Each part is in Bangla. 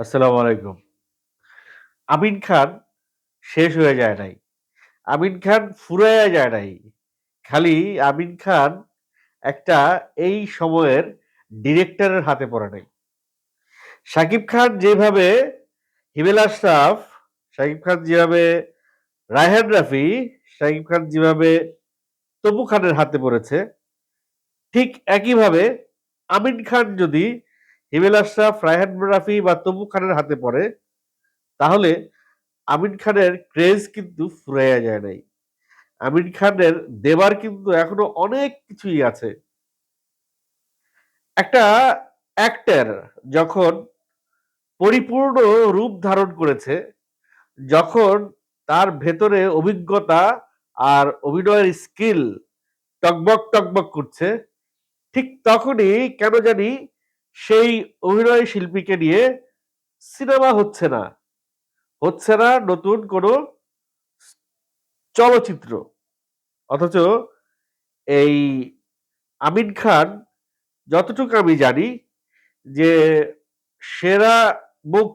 আসসালামু আলাইকুম। আমিন খান শেষ হয়ে যায় নাই। আমিন খান ফুরাইয়া যায় নাই। খালি আমিন খান একটা এই সময়ের ডিরেক্টরের হাতে পড়ে নাই। শাকিব খান যেভাবে হিমেল আশরাফ, শাকিব খান যেভাবে রায়হান রাফি, শাকিব খান যেভাবে তপু খানের হাতে পড়েছে, ঠিক একইভাবে আমিন খান যদি হিমেল আশরাফ, রায়হান রাফি বা তপু খানের হাতে পড়ে, তাহলে আমিন খানের ক্রেজ কিন্তু ফুরাইয়া যায় নাই। আমির খানের দেবার কিন্তু এখনো অনেক কিছুই আছে। একটা অ্যাক্টর যখন পরিপূর্ণ রূপ ধারণ করেছে, যখন তার ভেতরে অভিজ্ঞতা আর অভিনয়ের স্কিল টগবগ টগবগ করছে, ঠিক তখনই কেন জানি সেই অভিনয় শিল্পীকে নিয়ে সিনেমা হচ্ছে না। হচ্ছে না নতুন কোনো চলচ্চিত্র। অথচ এই আমিন খান, যতটুকু আমি জানি যে সেরা মুখ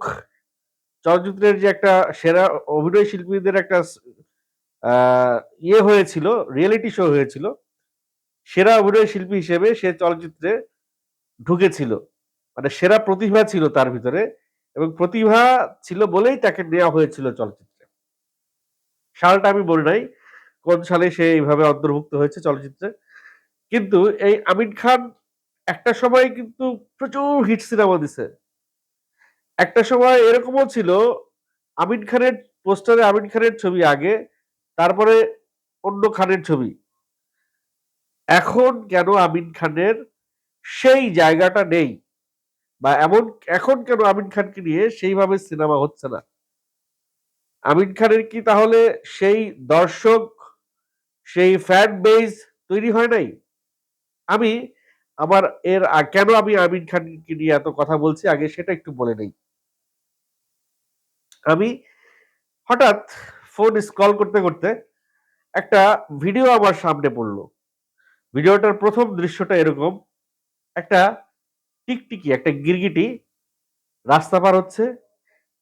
চলচ্চিত্রের যে একটা সেরা অভিনয় শিল্পীদের একটা ইয়ে হয়েছিল, রিয়েলিটি শো হয়েছিল, সেরা অভিনয় শিল্পী হিসেবে সে চলচ্চিত্রে ঢুকেছিল। মানে সেরা প্রতিভা ছিল তার ভিতরে, এবং প্রতিভা ছিল বলেই তাকে নেওয়া হয়েছিল চলচ্চিত্রে। সালটা আমি বলি নাই কোন সালে সে এইভাবে অন্তর্ভুক্ত হয়েছে চলচ্চিত্রে। কিন্তু এই আমিন খান একটা সময় কিন্তু প্রচুর হিট সিনেমা দিছে। একটা সময় এরকমও ছিল, আমিন খানের পোস্টারে আমিন খানের ছবি আগে, তারপরে অন্য খানের ছবি। এখন কেন আমিন খানের সেই জায়গাটা নেই, বা এখন কেন আমিন খানকে নিয়ে সেইভাবে সিনেমা হচ্ছে না? আমিন খানের কি তাহলে সেই দর্শক, সেই ফ্যান বেজ তৈরি হয় নাই? আমি আমার কেন আমি আমিন খানকে নিয়ে এত কথা বলছি আগে সেটা একটু বলে নেই। আমি হঠাৎ ফোন স্ক্রল করতে করতে একটা ভিডিও আমার সামনে পড়লো। ভিডিওটার প্রথম দৃশ্যটা এরকম: একটা টিকটিকি, একটা গিরগিটি রাস্তা পার হচ্ছে,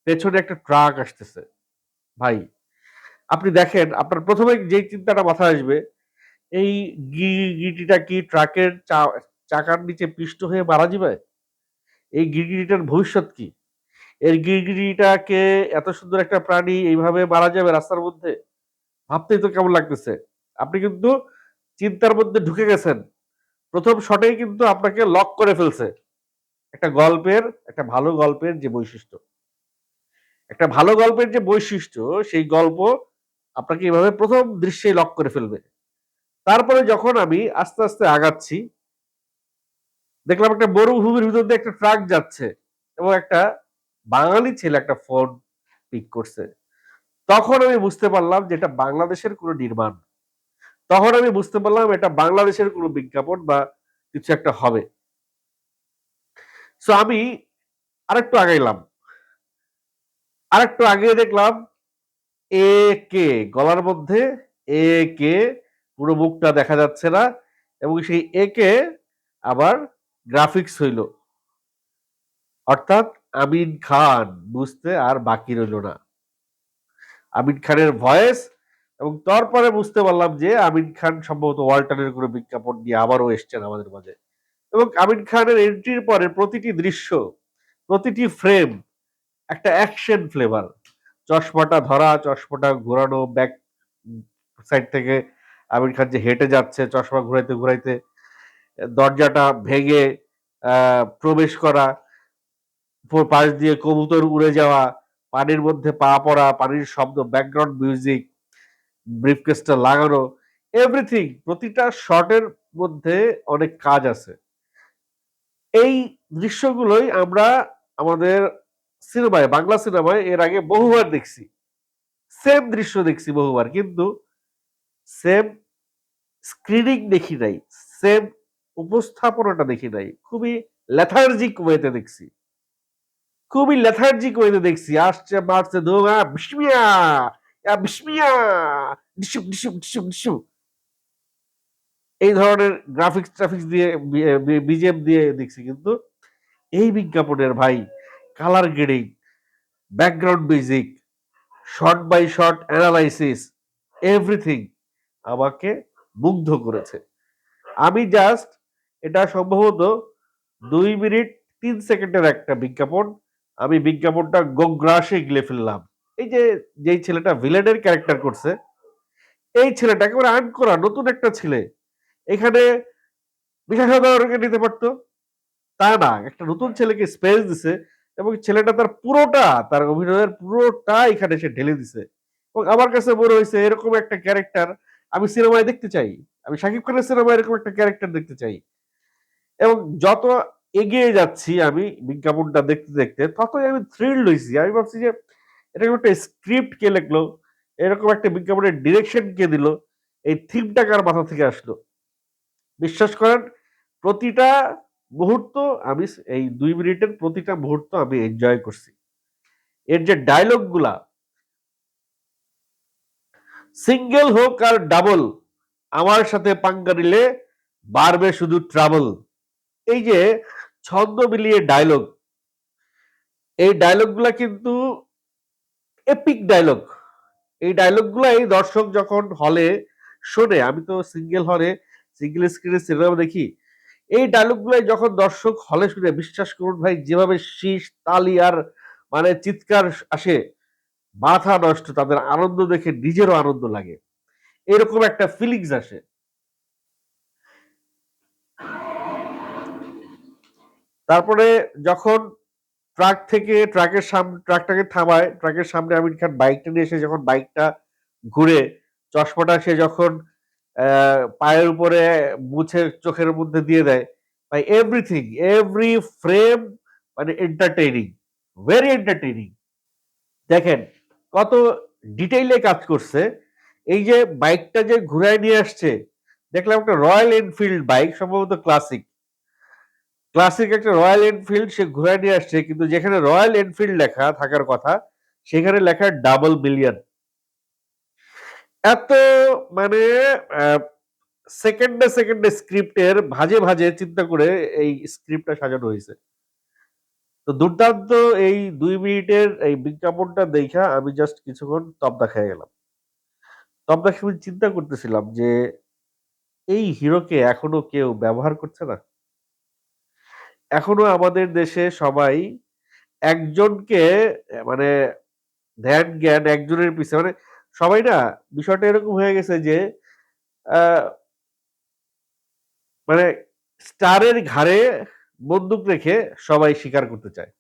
পেছনে একটা ট্রাক আসতেছে। ভাই, আপনি দেখেন, আপনার প্রথমে যেই চিন্তাটা মাথায় আসবে, এই গিরগিটিটা কি ট্রাকের চাকার নিচে পিষ্ট হয়ে মারা যাবে? এই গিরগিটিটার ভবিষ্যৎ কি? এই গিরগিটিটাকে, এত সুন্দর একটা প্রাণী এইভাবে মারা যাবে রাস্তার মধ্যে? ভাবতেই তো কেমন লাগতেছে। আপনি কিন্তু চিন্তার মধ্যে ঢুকে গেছেন। প্রথম শটেই কিন্তু আপনাকে লক করে ফেলছে। একটা ভালো গল্পের যে বৈশিষ্ট্য, একটা ভালো গল্পের যে বৈশিষ্ট্য, সেই গল্প আপনাকে এভাবে প্রথম দৃশ্যেই লক করে ফেলবে। তারপরে যখন আমি আস্তে আস্তে আগাচ্ছি, দেখলাম একটা মরুভূমির ভিতর দিয়ে একটা ট্রাক যাচ্ছে, এবং একটা বাঙালি ছেলে একটা ফোন পিক করছে। তখন আমি বুঝতে পারলাম যে এটা বাংলাদেশের কোনো নির্মাণ। তখন আমি বুঝতে পারলাম এটা বাংলাদেশের কোনো বিজ্ঞাপন বা কিছু একটা হবে। সো আমি আরেকটু আগাইলাম। আরেকটু আগিয়ে দেখলাম এ কে, গলার মধ্যে এ কে, পুরো মুখটা দেখা যাচ্ছে না, এবং সেই এ কে আবার গ্রাফিক্স হইল। অর্থাৎ আমিন খান বুঝতে আর বাকি রইল না। আমিন খানের ভয়েস, এবং তারপরে বুঝতে পারলাম যে আমিন খান সম্ভবত ওয়ালটনের কোনো বিজ্ঞাপন নিয়ে আবারও এসছেন আমাদের মাঝে। এবং আমিন খানের এন্ট্রির পরে প্রতিটি দৃশ্য, প্রতিটি ফ্রেম একটা অ্যাকশন ফ্লেভার। চশমাটা ধরা, চশমাটা ঘোরানো, ব্যাক সাইড থেকে আমির খান যে হেঁটে যাচ্ছে চশমা ঘুরাইতে ঘুরাইতে, দরজাটা ভেঙে প্রবেশ করা, পাশ দিয়ে কবুতর উড়ে যাওয়া, পানির মধ্যে পা পড়া, পানির শব্দ, ব্যাকগ্রাউন্ড মিউজিক, ব্রিফকেসটা লাগানো, এভরিথিং, প্রতিটা শটের মধ্যে অনেক কাজ আছে। এই দৃশ্যগুলোই আমরা আমাদের সিনেমায়, বাংলা সিনেমায় এর আগে বহুবার দেখছি। সেম দৃশ্য দেখছি বহুবার, কিন্তু সেম স্ক্রিনিং দেখি নাই, সেম উপস্থাপনাটা দেখি নাই। খুবই লেথার্জিক ওয়েতে দেখছি, খুবই লেথার্জিক ওয়েতে দেখছি। আসছে মারছে দোঙা বিস্মিয়া, বিস্মিয়া, ডিসুম ডিসুম ডিসুম ডিসুম, এই ধরনের গ্রাফিক্স ট্রাফিক্স দিয়ে, বিজিএম দিয়ে দেখছি। কিন্তু এই বিজ্ঞাপনের ভাই, colour grading, background music, shot by shot analysis, everything আমাকে মুগ্ধ করেছে। আমি জাস্ট এটা সম্ভবত 2 মিনিট 3 সেকেন্ডের একটা বিজ্ঞাপন, আমি বিজ্ঞাপনটা গোগ্রাসে গিলে ফেললাম। এই যে যেই ছেলেটা ভিলেনের ক্যারেক্টার করছে, এই ছেলেটা একেবারে আর্ন করা নতুন একটা ছেলে, এখানে বিশাল নিতে পারতো, তা না, একটা নতুন ছেলেকে স্পেস দিছে এবং ছেলেটা তার পুরোটা, তার অভিনয়ের পুরোটা এখানে সে ঢেলে দিছে। এবং আমার কাছে মনে হয়েছে এরকম একটা ক্যারেক্টার আমি সিনেমায় দেখতে চাই। আমি শাকিব খানের সিনেমায় এরকম একটা ক্যারেক্টার দেখতে চাই। এবং যত এগিয়ে যাচ্ছি আমি বিজ্ঞাপনটা দেখতে দেখতে, ততই আমি থ্রিলড হইছি। আমি ভাবছি যে এরকম একটা স্ক্রিপ্ট কে লিখলো, এরকম একটা বিজ্ঞাপনের ডিরেকশন কে দিল, এই থিমটা কার মাথা থেকে আসলো। বিশ্বাস করেন, প্রতিটা মুহূর্ত আমি এই 2 মিনিটের প্রতিটা মুহূর্ত আমি এনজয় করছি। এর যে ডায়লগ গুলা, সিঙ্গেল হোক আর ডাবল, আমার সাথে পাঙ্গা নিলে বাড়বে শুধু ট্রাবল, এই যে ছন্দ মিলিয়ে ডায়লগ, এই ডায়লগ গুলা কিন্তু এপিক ডায়লগ। এই ডায়লগ গুলাই দর্শক যখন হলে শোনে, আমি তো সিঙ্গেল হলে সিঙ্গেল স্ক্রিনে সিনেমা দেখি, এই ডায়লগ গুলাই যখন দর্শক হলে শুনে, বিশ্বাস করুন ভাই, যেভাবে শীষ তালি আর মানে চিৎকার আসে, মাথা নষ্ট, তাদের আনন্দ দেখে নিজেরও আনন্দ লাগে, এরকম একটা ফিলিংস আসে। তারপরে যখন ট্রাকটাকে থামায়, ট্রাকের সামনে আমির খান বাইকটা নিয়ে এসে যখন বাইকটা ঘুরে, চশমাটা সে যখন পায়ের উপরে মুছে চোখের মধ্যে দিয়ে দেয়, ভাই এভরিথিং, এভরি ফ্রেম মানে এন্টারটেইনিং, ভেরি এন্টারটেইনিং। দেখেন কত ডিটেইলে কাজ করছে। এই যে বাইকটা যে ঘুরায় নিয়ে আসছে, দেখলাম একটা রয়্যাল এনফিল্ড বাইক, সম্ভবত ক্লাসিক, একটা রয়্যাল এনফিল্ড সে ঘুরায় নিয়ে আসছে, কিন্তু যেখানে রয়্যাল এনফিল্ড লেখা থাকার কথা সেখানে লেখা ডাবল বিলিয়ন। এত মানে সেকেন্ডে সেকেন্ডে স্ক্রিপ্টের ভাজে ভাজে চিন্তা করে এই স্ক্রিপ্টটা সাজানো হয়েছে। তো দুর্দান্ত এই 2 মিনিটের এই বিজ্ঞাপনটা দেখা আমি জাস্ট কিছুক্ষণ তবদা খেয়ে গেলাম। তবদা খেয়ে চিন্তা করতেছিলাম যে এই হিরোকে এখনো কেউ ব্যবহার করছে না। এখনো আমাদের দেশে সবাই একজনকে মানে ধ্যান জ্ঞান একজনের পিছে, মানে সবাই না, বিষয়টা এরকম হয়ে গেছে যে আহ, মানে স্টারের ঘাড়ে বন্দুক রেখে সবাই স্বীকার করতে চায়,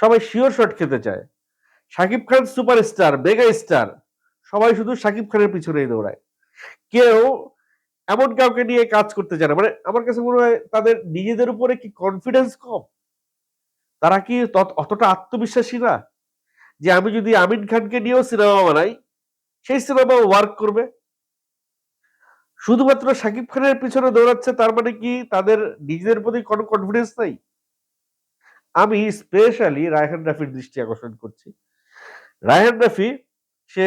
সবাই শিওর শট খেতে চায়। Shakib Khan superstar, mega star, সবাই শুধু শাকিব খানের পিছনেই দৌড়ায়। কেউ এমন কাউকে নিয়ে কাজ করতে চায় না। মানে আমার কাছে মনে হয় তাদের নিজেদের উপরে কি কনফিডেন্স কম, তারা কি অতটা আত্মবিশ্বাসী না যে আমি যদি আমিন খানকে নিয়েও সিনেমা বানাই, সেই সিনেমা ওয়ার্ক করবে। শুধুমাত্র শাকিব খানের পিছনে দৌড়াচ্ছে, তার মানে কি তাদের নিজেদের প্রতি কোনো কনফিডেন্স নাই? আমি স্পেশালি রায়হান রাফির দৃষ্টি আকর্ষণ করছি। রায়হান রাফি, সে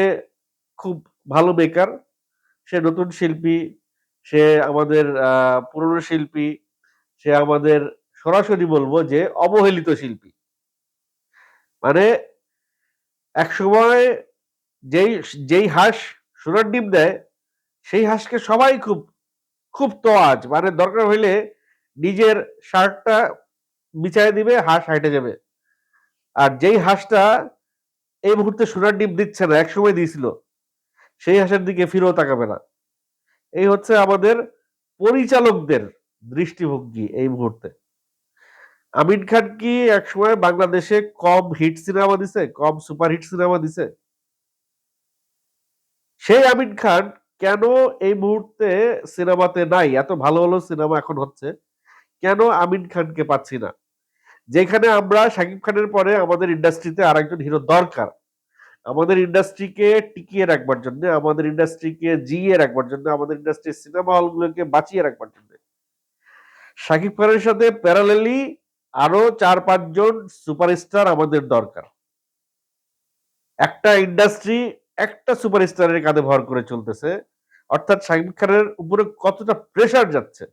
খুব ভালো মেকার, সে নতুন শিল্পী, সে আমাদের পুরনো শিল্পী, সে আমাদের সরাসরি বলবো যে অবহেলিত শিল্পী। মানে একসময় যেই যেই হাঁস সোনার ডিম দেয়, সেই হাঁসকে সবাই খুব খুব তোয়াজ, মানে দরকার হইলে নিজের শার্টটা বিছায় দিবে, হাঁস হাইটে যাবে। আর যেই হাঁসটা এই মুহূর্তে সোনার ডিম দিচ্ছে না, একসময় দিয়েছিল, সেই হাঁসের দিকে ফিরেও তাকাবে না। এই হচ্ছে আমাদের পরিচালকদের দৃষ্টিভঙ্গি এই মুহূর্তে। আমিন খান কি একসময় বাংলাদেশে কম হিট সিনেমা দিছে, কম সুপারহিট সিনেমা দিছে? সেই আমিন খান কেন এই মুহূর্তে সিনেমাতে নাই? এত ভালো ভালো সিনেমা এখন হচ্ছে, কেন আমিন খানকে পাচ্ছি না? যেখানে আমরা শাকিব খানের পরে আমাদের ইন্ডাস্ট্রিতে আরেকজন হিরো দরকার, আমাদের ইন্ডাস্ট্রিকে টিকিয়ে রাখবার জন্য, আমাদের ইন্ডাস্ট্রিকে জিইয়ে রাখবার জন্য, আমাদের ইন্ডাস্ট্রির সিনেমা হলগুলোকে বাঁচিয়ে রাখবার জন্য শাকিব খানের সাথে প্যারালেলি আরো 4-5 জন সুপারস্টার আমাদের দরকার। একটা ইন্ডাস্ট্রি একটা সুপারস্টারের কাঁধে ভর করে চলতেছে, অর্থাৎ শাকিব খানের উপরে কতটা প্রেসার যাচ্ছে,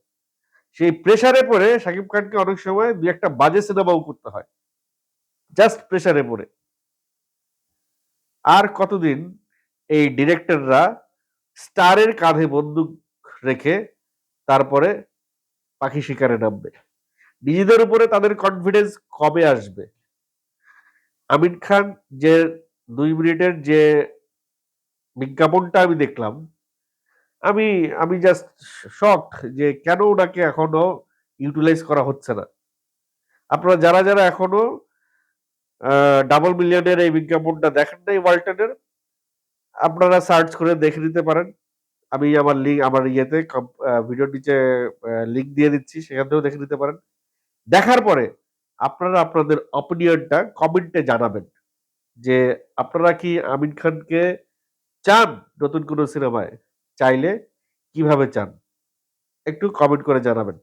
সেই প্রেসারে পড়ে শাকিব খানকে অনেক সময় দুই একটা বাজে সিনেমাও করতে হয়। জাস্ট প্রেসারে পড়ে। আর কতদিন এই ডিরেক্টররা স্টারের কাঁধে বন্দুক রেখে তারপরে পাখি শিকারে নামবে? নিজেদের উপরে তাদের কনফিডেন্স কবে আসবে? আমিন খান যে ২ মিনিটের যে বিজ্ঞাপনটা আমি দেখলাম, আমি আমি জাস্ট শকড যে কেন উনাকে এখনো ইউটিলাইজ করা হচ্ছে না। আপনারা যারা এখনো ডাবল মিলিয়নের এই বিজ্ঞাপনটা দেখেন নাই ওয়ালটনের, আপনারা সার্চ করে দেখে নিতে পারেন। আমি আমার ইয়েতে ভিডিওর নিচে লিংক দিয়ে দিচ্ছি। সেখান থেকেও দেখে নিতে পারেন। দেখার পরে আপনারা আপনাদের অপিনিয়নটা কমেন্টে জানাবেন যে আপনারা কি আমিন খানকে চান নতুন কোন সিনেমায়? চাইলে কিভাবে চান? একটু কমেন্ট করে জানাবেন।